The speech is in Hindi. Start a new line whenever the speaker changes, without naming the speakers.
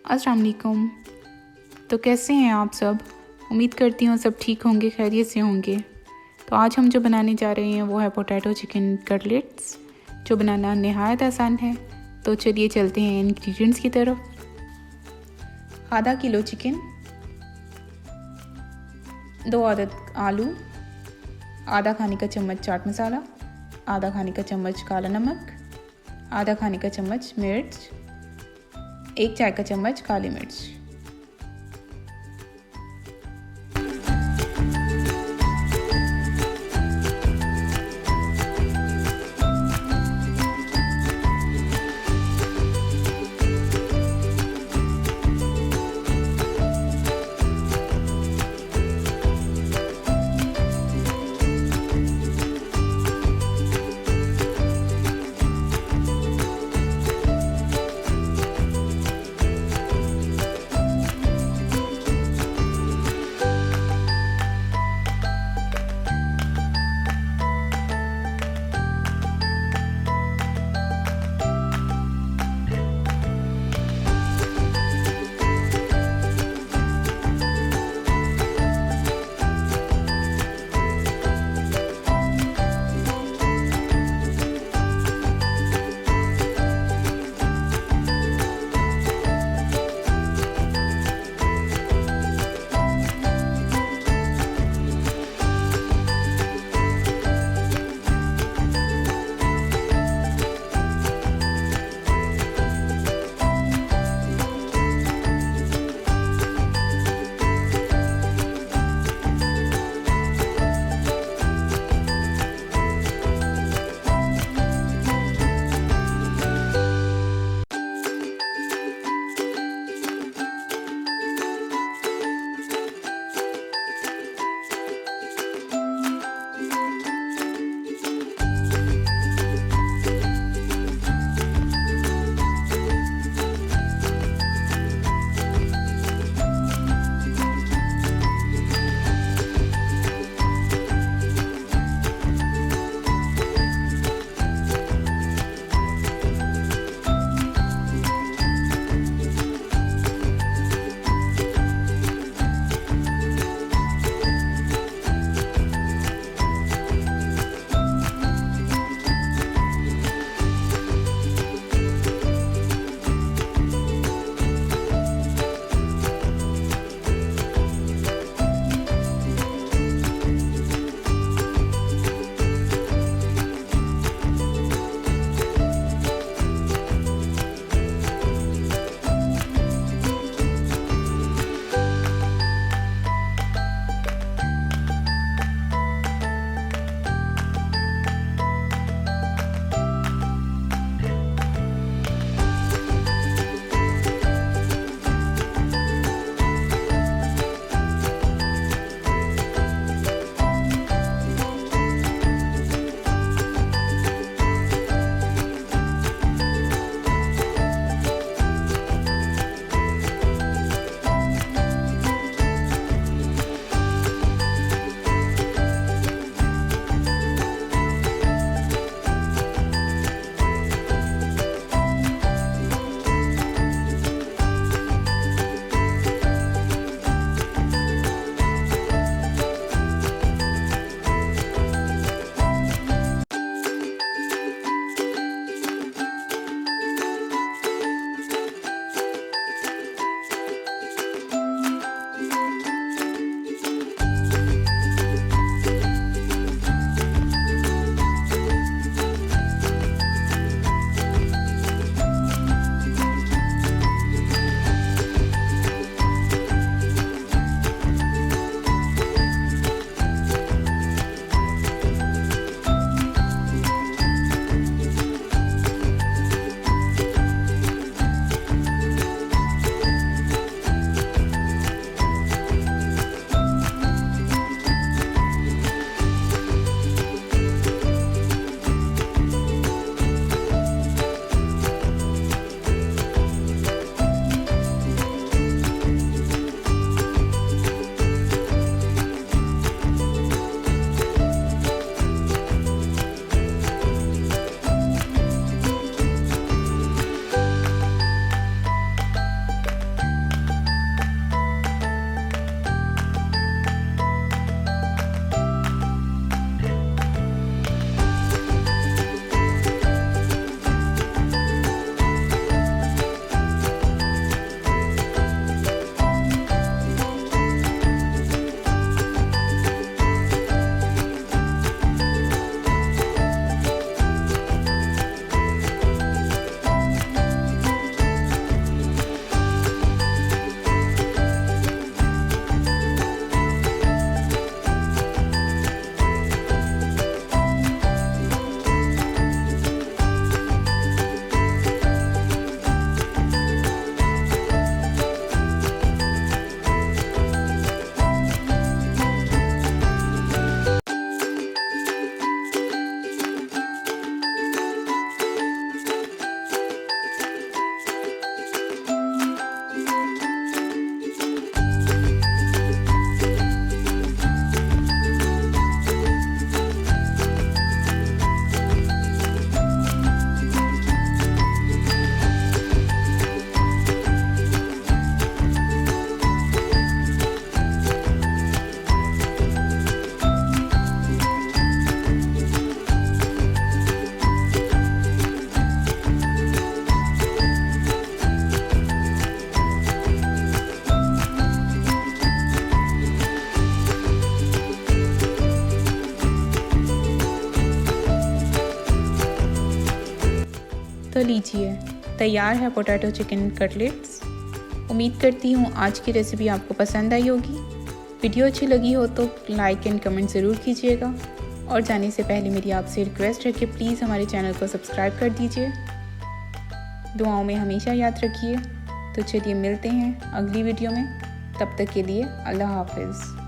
अस्सलाम वालेकुम। तो कैसे हैं आप सब? उम्मीद करती हूँ सब ठीक होंगे, खैरियत से होंगे। तो आज हम जो बनाने जा रहे हैं वो है पोटैटो चिकन कटलेट्स, जो बनाना नहायत आसान है। तो चलिए चलते हैं इंग्रेडिएंट्स की तरफ। आधा किलो चिकन, 2 अदद आलू, आधा खाने का चम्मच चाट मसाला, आधा खाने का चम्मच काला नमक, आधा खाने का चम्मच मिर्च, 1 चाय का चम्मच काली मिर्च। लीजिए, तैयार है पोटैटो चिकन कटलेट्स। उम्मीद करती हूँ आज की रेसिपी आपको पसंद आई होगी। वीडियो अच्छी लगी हो तो लाइक एंड कमेंट ज़रूर कीजिएगा और जाने से पहले मेरी आपसे रिक्वेस्ट है कि प्लीज़ हमारे चैनल को सब्सक्राइब कर दीजिए। दुआओं में हमेशा याद रखिए। तो चलिए मिलते हैं अगली वीडियो में, तब तक के लिए अल्लाह हाफिज़।